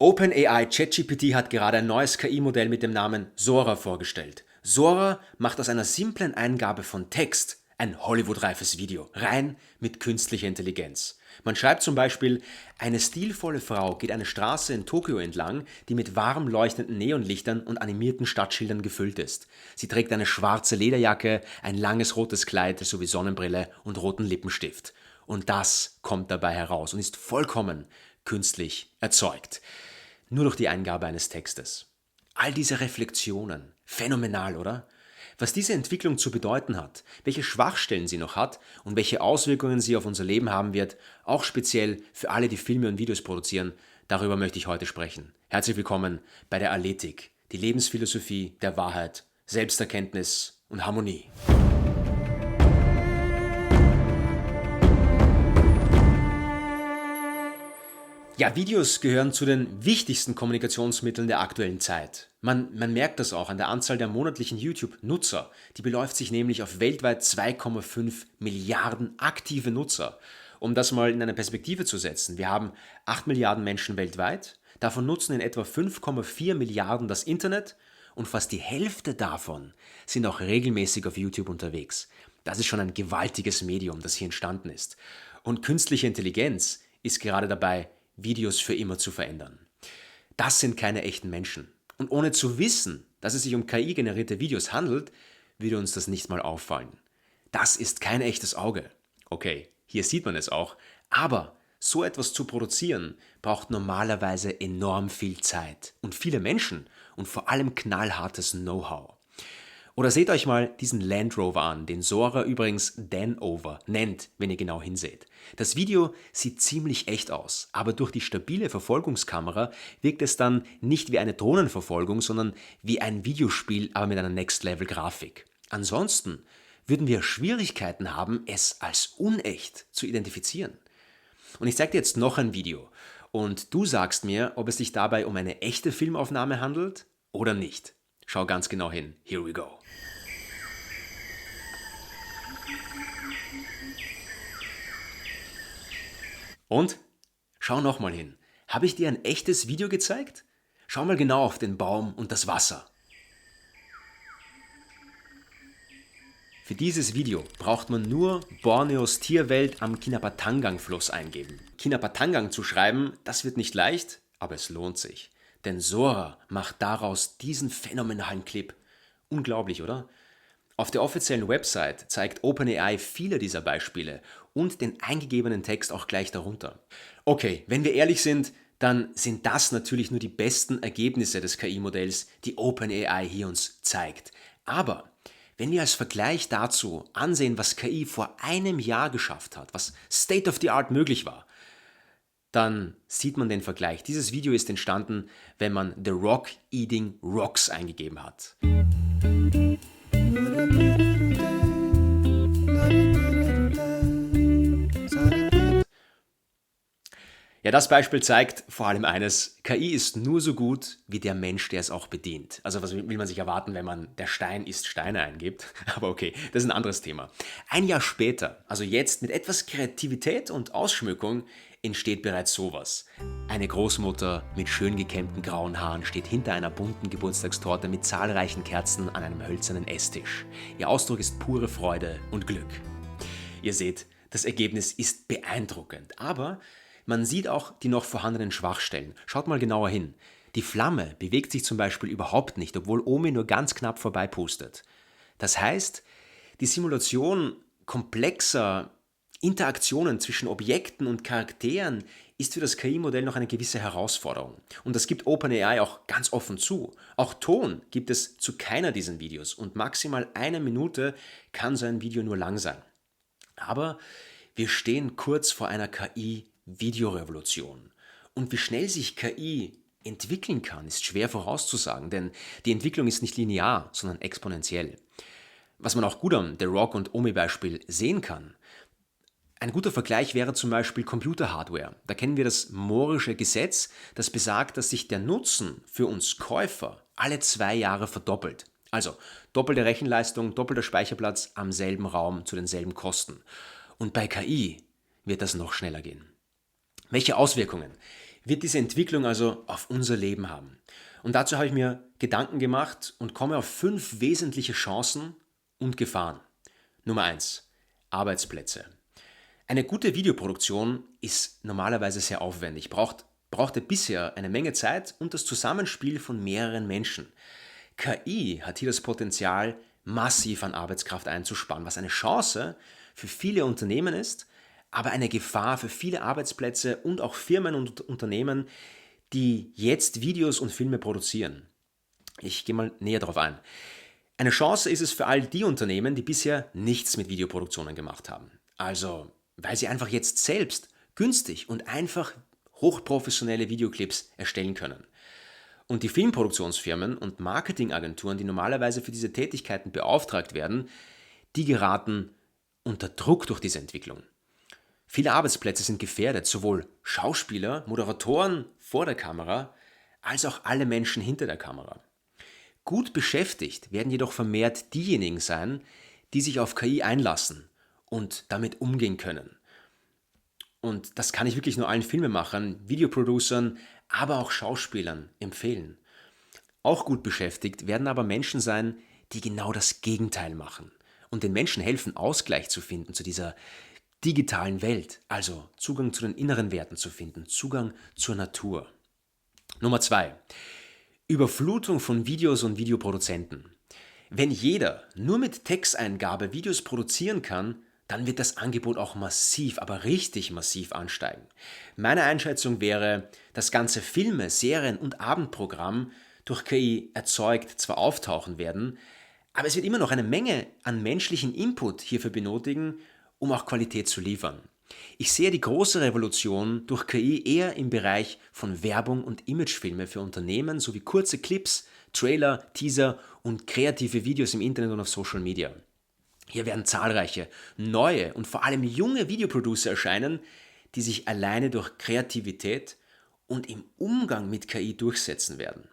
OpenAI ChatGPT hat gerade ein neues KI-Modell mit dem Namen Sora vorgestellt. Sora macht aus einer simplen Eingabe von Text ein Hollywood-reifes Video, rein mit künstlicher Intelligenz. Man schreibt zum Beispiel: Eine stilvolle Frau geht eine Straße in Tokio entlang, die mit warm leuchtenden Neonlichtern und animierten Stadtschildern gefüllt ist. Sie trägt eine schwarze Lederjacke, ein langes rotes Kleid sowie Sonnenbrille und roten Lippenstift. Und das kommt dabei heraus und ist vollkommen künstlich erzeugt. Nur durch die Eingabe eines Textes. All diese Reflexionen, phänomenal, oder? Was diese Entwicklung zu bedeuten hat, welche Schwachstellen sie noch hat und welche Auswirkungen sie auf unser Leben haben wird, auch speziell für alle, die Filme und Videos produzieren, darüber möchte ich heute sprechen. Herzlich willkommen bei der Aletik, die Lebensphilosophie der Wahrheit, Selbsterkenntnis und Harmonie. Ja, Videos gehören zu den wichtigsten Kommunikationsmitteln der aktuellen Zeit. Man merkt das auch an der Anzahl der monatlichen YouTube-Nutzer. Die beläuft sich nämlich auf weltweit 2,5 Milliarden aktive Nutzer. Um das mal in eine Perspektive zu setzen, wir haben 8 Milliarden Menschen weltweit, davon nutzen in etwa 5,4 Milliarden das Internet und fast die Hälfte davon sind auch regelmäßig auf YouTube unterwegs. Das ist schon ein gewaltiges Medium, das hier entstanden ist. Und künstliche Intelligenz ist gerade dabei, Videos für immer zu verändern. Das sind keine echten Menschen. Und ohne zu wissen, dass es sich um KI-generierte Videos handelt, würde uns das nicht mal auffallen. Das ist kein echtes Auge. Okay, hier sieht man es auch. Aber so etwas zu produzieren, braucht normalerweise enorm viel Zeit und viele Menschen und vor allem knallhartes Know-how. Oder seht euch mal diesen Land Rover an, den Sora übrigens Danover nennt, wenn ihr genau hinseht. Das Video sieht ziemlich echt aus, aber durch die stabile Verfolgungskamera wirkt es dann nicht wie eine Drohnenverfolgung, sondern wie ein Videospiel, aber mit einer Next-Level-Grafik. Ansonsten würden wir Schwierigkeiten haben, es als unecht zu identifizieren. Und ich zeige dir jetzt noch ein Video und du sagst mir, ob es sich dabei um eine echte Filmaufnahme handelt oder nicht. Schau ganz genau hin. Here we go. Und? Schau nochmal hin. Habe ich dir ein echtes Video gezeigt? Schau mal genau auf den Baum und das Wasser. Für dieses Video braucht man nur Borneos Tierwelt am Kinabatangang-Fluss eingeben. Kinabatangang zu schreiben, das wird nicht leicht, aber es lohnt sich. Denn Sora macht daraus diesen phänomenalen Clip. Unglaublich, oder? Auf der offiziellen Website zeigt OpenAI viele dieser Beispiele und den eingegebenen Text auch gleich darunter. Okay, wenn wir ehrlich sind, dann sind das natürlich nur die besten Ergebnisse des KI-Modells, die OpenAI hier uns zeigt. Aber wenn wir als Vergleich dazu ansehen, was KI vor einem Jahr geschafft hat, was State of the Art möglich war, dann sieht man den Vergleich. Dieses Video ist entstanden, wenn man The Rock Eating Rocks eingegeben hat. Ja, das Beispiel zeigt vor allem eines: KI ist nur so gut wie der Mensch, der es auch bedient. Also was will man sich erwarten, wenn man "der Stein isst Steine" eingibt? Aber okay, das ist ein anderes Thema. Ein Jahr später, also jetzt mit etwas Kreativität und Ausschmückung, entsteht bereits sowas. Eine Großmutter mit schön gekämmten grauen Haaren steht hinter einer bunten Geburtstagstorte mit zahlreichen Kerzen an einem hölzernen Esstisch. Ihr Ausdruck ist pure Freude und Glück. Ihr seht, das Ergebnis ist beeindruckend, aber man sieht auch die noch vorhandenen Schwachstellen. Schaut mal genauer hin. Die Flamme bewegt sich zum Beispiel überhaupt nicht, obwohl Omi nur ganz knapp vorbeipustet. Das heißt, die Simulation komplexer Interaktionen zwischen Objekten und Charakteren ist für das KI-Modell noch eine gewisse Herausforderung. Und das gibt OpenAI auch ganz offen zu. Auch Ton gibt es zu keiner dieser Videos und maximal 1 Minute kann so ein Video nur lang sein. Aber wir stehen kurz vor einer KI-Videorevolution. Und wie schnell sich KI entwickeln kann, ist schwer vorauszusagen, denn die Entwicklung ist nicht linear, sondern exponentiell. Was man auch gut am The Rock und Omi-Beispiel sehen kann: Ein guter Vergleich wäre zum Beispiel Computerhardware. Da kennen wir das Moore'sche Gesetz, das besagt, dass sich der Nutzen für uns Käufer alle 2 Jahre verdoppelt. Also doppelte Rechenleistung, doppelter Speicherplatz am selben Raum zu denselben Kosten. Und bei KI wird das noch schneller gehen. Welche Auswirkungen? wird diese Entwicklung also auf unser Leben haben. Und dazu habe ich mir Gedanken gemacht und komme auf 5 wesentliche Chancen und Gefahren. Nummer 1: Arbeitsplätze. Eine gute Videoproduktion ist normalerweise sehr aufwendig, brauchte bisher eine Menge Zeit und das Zusammenspiel von mehreren Menschen. KI hat hier das Potenzial, massiv an Arbeitskraft einzusparen, was eine Chance für viele Unternehmen ist, aber eine Gefahr für viele Arbeitsplätze und auch Firmen und Unternehmen, die jetzt Videos und Filme produzieren. Ich gehe mal näher darauf ein. Eine Chance ist es für all die Unternehmen, die bisher nichts mit Videoproduktionen gemacht haben. Also, weil sie einfach jetzt selbst günstig und einfach hochprofessionelle Videoclips erstellen können. Und die Filmproduktionsfirmen und Marketingagenturen, die normalerweise für diese Tätigkeiten beauftragt werden, die geraten unter Druck durch diese Entwicklung. Viele Arbeitsplätze sind gefährdet, sowohl Schauspieler, Moderatoren vor der Kamera, als auch alle Menschen hinter der Kamera. Gut beschäftigt werden jedoch vermehrt diejenigen sein, die sich auf KI einlassen und damit umgehen können. Und das kann ich wirklich nur allen Filmemachern, Videoproducern, aber auch Schauspielern empfehlen. Auch gut beschäftigt werden aber Menschen sein, die genau das Gegenteil machen und den Menschen helfen, Ausgleich zu finden zu dieser digitalen Welt, also Zugang zu den inneren Werten zu finden, Zugang zur Natur. Nummer 2: Überflutung von Videos und Videoproduzenten. Wenn jeder nur mit Texteingabe Videos produzieren kann, dann wird das Angebot auch massiv, aber richtig massiv ansteigen. Meine Einschätzung wäre, dass ganze Filme, Serien und Abendprogramm durch KI erzeugt zwar auftauchen werden, aber es wird immer noch eine Menge an menschlichen Input hierfür benötigen, um auch Qualität zu liefern. Ich sehe die große Revolution durch KI eher im Bereich von Werbung und Imagefilme für Unternehmen sowie kurze Clips, Trailer, Teaser und kreative Videos im Internet und auf Social Media. Hier werden zahlreiche neue und vor allem junge Videoproducer erscheinen, die sich alleine durch Kreativität und im Umgang mit KI durchsetzen werden.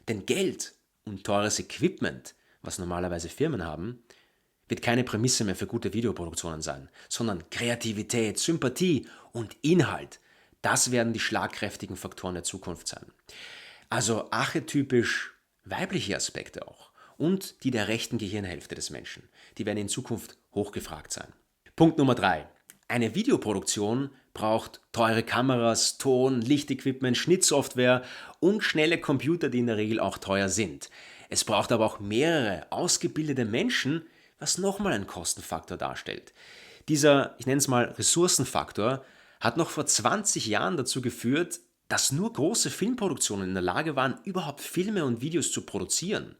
Denn Geld und teures Equipment, was normalerweise Firmen haben, wird keine Prämisse mehr für gute Videoproduktionen sein, sondern Kreativität, Sympathie und Inhalt. Das werden die schlagkräftigen Faktoren der Zukunft sein. Also archetypisch weibliche Aspekte auch und die der rechten Gehirnhälfte des Menschen. Die werden in Zukunft hochgefragt sein. Punkt Nummer 3: Eine Videoproduktion braucht teure Kameras, Ton, Lichtequipment, Schnittsoftware und schnelle Computer, die in der Regel auch teuer sind. Es braucht aber auch mehrere ausgebildete Menschen, was nochmal einen Kostenfaktor darstellt. Dieser, ich nenne es mal Ressourcenfaktor, hat noch vor 20 Jahren dazu geführt, dass nur große Filmproduktionen in der Lage waren, überhaupt Filme und Videos zu produzieren.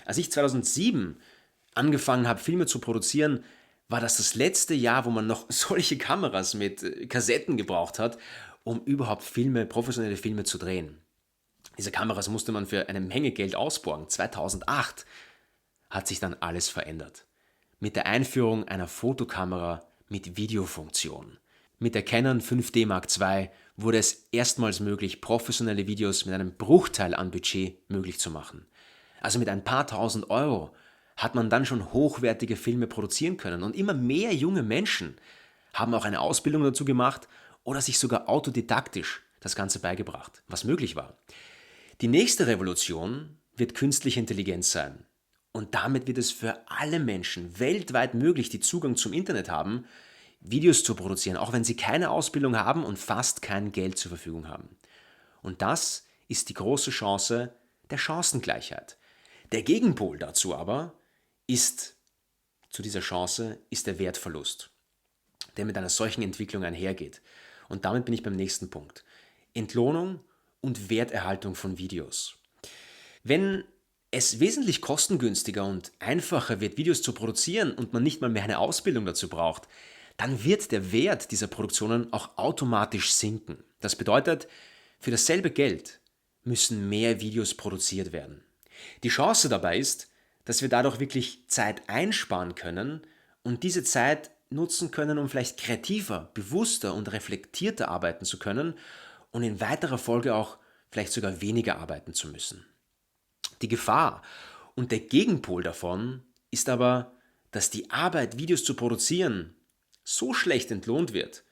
Als ich 2007 angefangen habe, Filme zu produzieren, war das letzte Jahr, wo man noch solche Kameras mit Kassetten gebraucht hat, um überhaupt professionelle Filme zu drehen. Diese Kameras musste man für eine Menge Geld ausborgen. 2008 hat sich dann alles verändert. Mit der Einführung einer Fotokamera mit Videofunktion. Mit der Canon 5D Mark II wurde es erstmals möglich, professionelle Videos mit einem Bruchteil an Budget möglich zu machen. Also mit ein paar tausend Euro hat man dann schon hochwertige Filme produzieren können und immer mehr junge Menschen haben auch eine Ausbildung dazu gemacht oder sich sogar autodidaktisch das Ganze beigebracht, was möglich war. Die nächste Revolution wird künstliche Intelligenz sein. Und damit wird es für alle Menschen weltweit möglich, die Zugang zum Internet haben, Videos zu produzieren, auch wenn sie keine Ausbildung haben und fast kein Geld zur Verfügung haben. Und das ist die große Chance der Chancengleichheit. Der Gegenpol dazu aber zu dieser Chance ist der Wertverlust, der mit einer solchen Entwicklung einhergeht. Und damit bin ich beim nächsten Punkt. Entlohnung und Werterhaltung von Videos. Wenn es wesentlich kostengünstiger und einfacher wird, Videos zu produzieren und man nicht mal mehr eine Ausbildung dazu braucht, dann wird der Wert dieser Produktionen auch automatisch sinken. Das bedeutet, für dasselbe Geld müssen mehr Videos produziert werden. Die Chance dabei ist, dass wir dadurch wirklich Zeit einsparen können und diese Zeit nutzen können, um vielleicht kreativer, bewusster und reflektierter arbeiten zu können und in weiterer Folge auch vielleicht sogar weniger arbeiten zu müssen. Die Gefahr und der Gegenpol davon ist aber, dass die Arbeit, Videos zu produzieren, so schlecht entlohnt wird,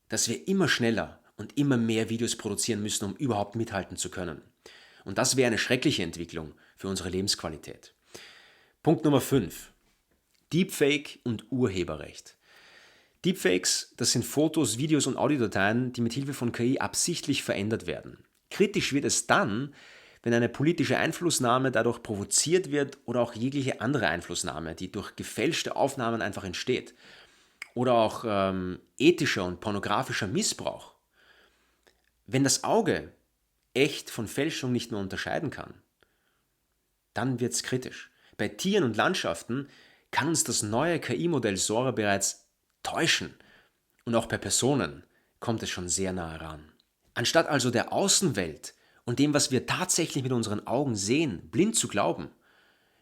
dass wir immer schneller und immer mehr Videos produzieren müssen, um überhaupt mithalten zu können. Und das wäre eine schreckliche Entwicklung für unsere Lebensqualität. Punkt Nummer 5. Deepfake und Urheberrecht. Deepfakes, das sind Fotos, Videos und Audiodateien, die mit Hilfe von KI absichtlich verändert werden. Kritisch wird es dann, wenn eine politische Einflussnahme dadurch provoziert wird oder auch jegliche andere Einflussnahme, die durch gefälschte Aufnahmen einfach entsteht. Oder auch ethischer und pornografischer Missbrauch. Wenn das Auge echt von Fälschung nicht mehr unterscheiden kann, dann wird es kritisch. Bei Tieren und Landschaften kann uns das neue KI-Modell Sora bereits täuschen. Und auch bei Personen kommt es schon sehr nahe ran. Anstatt also der Außenwelt und dem, was wir tatsächlich mit unseren Augen sehen, blind zu glauben,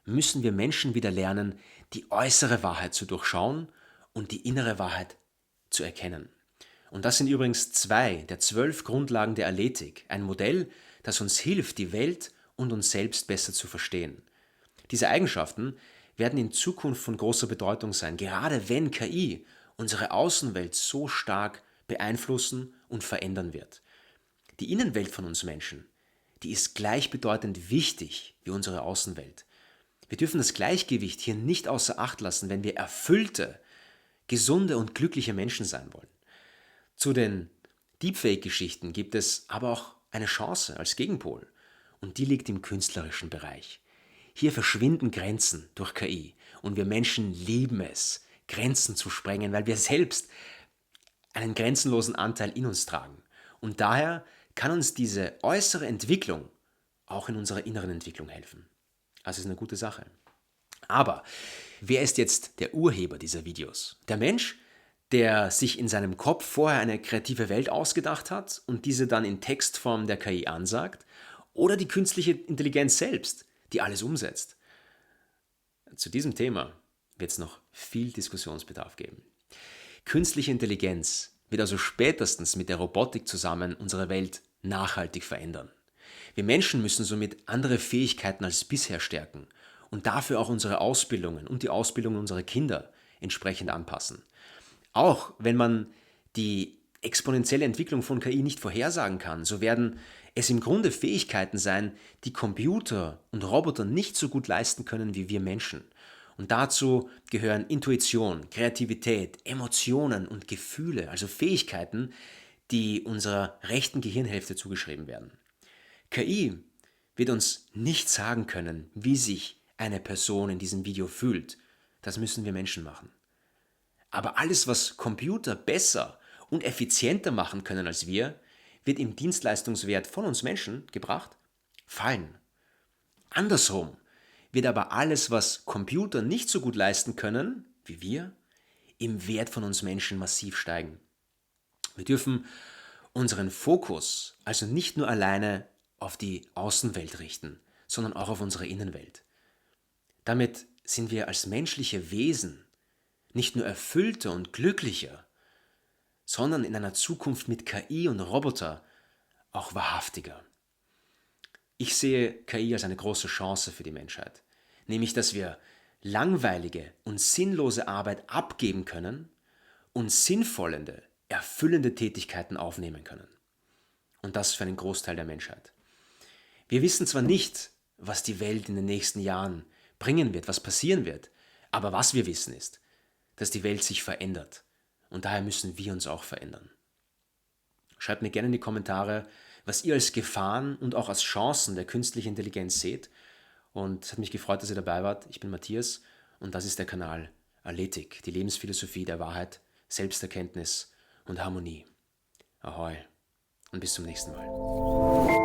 müssen wir Menschen wieder lernen, die äußere Wahrheit zu durchschauen und die innere Wahrheit zu erkennen. Und das sind übrigens 2 der 12 Grundlagen der Aletik, ein Modell, das uns hilft, die Welt und uns selbst besser zu verstehen. Diese Eigenschaften werden in Zukunft von großer Bedeutung sein, gerade wenn KI unsere Außenwelt so stark beeinflussen und verändern wird. Die Innenwelt von uns Menschen, die ist gleichbedeutend wichtig wie unsere Außenwelt. Wir dürfen das Gleichgewicht hier nicht außer Acht lassen, wenn wir erfüllte, gesunde und glückliche Menschen sein wollen. Zu den Deepfake-Geschichten gibt es aber auch eine Chance als Gegenpol und die liegt im künstlerischen Bereich. Hier verschwinden Grenzen durch KI und wir Menschen lieben es, Grenzen zu sprengen, weil wir selbst einen grenzenlosen Anteil in uns tragen. Und daher kann uns diese äußere Entwicklung auch in unserer inneren Entwicklung helfen. Also ist eine gute Sache. Aber wer ist jetzt der Urheber dieser Videos? Der Mensch, der sich in seinem Kopf vorher eine kreative Welt ausgedacht hat und diese dann in Textform der KI ansagt? Oder die künstliche Intelligenz selbst, die alles umsetzt? Zu diesem Thema wird es noch viel Diskussionsbedarf geben. Künstliche Intelligenz wird also spätestens mit der Robotik zusammen unsere Welt nachhaltig verändern. Wir Menschen müssen somit andere Fähigkeiten als bisher stärken und dafür auch unsere Ausbildungen und die Ausbildung unserer Kinder entsprechend anpassen. Auch wenn man die exponentielle Entwicklung von KI nicht vorhersagen kann, so werden es im Grunde Fähigkeiten sein, die Computer und Roboter nicht so gut leisten können wie wir Menschen. Und dazu gehören Intuition, Kreativität, Emotionen und Gefühle, also Fähigkeiten, die unserer rechten Gehirnhälfte zugeschrieben werden. KI wird uns nicht sagen können, wie sich eine Person in diesem Video fühlt. Das müssen wir Menschen machen. Aber alles, was Computer besser und effizienter machen können als wir, wird im Dienstleistungswert von uns Menschen gebracht fallen. Andersrum wird aber alles, was Computer nicht so gut leisten können wie wir, im Wert von uns Menschen massiv steigen. Wir dürfen unseren Fokus also nicht nur alleine auf die Außenwelt richten, sondern auch auf unsere Innenwelt. Damit sind wir als menschliche Wesen nicht nur erfüllter und glücklicher, sondern in einer Zukunft mit KI und Roboter auch wahrhaftiger. Ich sehe KI als eine große Chance für die Menschheit, nämlich dass wir langweilige und sinnlose Arbeit abgeben können und sinnvollende, erfüllende Tätigkeiten aufnehmen können. Und das für einen Großteil der Menschheit. Wir wissen zwar nicht, was die Welt in den nächsten Jahren bringen wird, was passieren wird, aber was wir wissen ist, dass die Welt sich verändert und daher müssen wir uns auch verändern. Schreibt mir gerne in die Kommentare, was ihr als Gefahren und auch als Chancen der künstlichen Intelligenz seht und es hat mich gefreut, dass ihr dabei wart. Ich bin Matthias und das ist der Kanal Aletik, die Lebensphilosophie der Wahrheit, Selbsterkenntnis und Harmonie. Ahoi und bis zum nächsten Mal.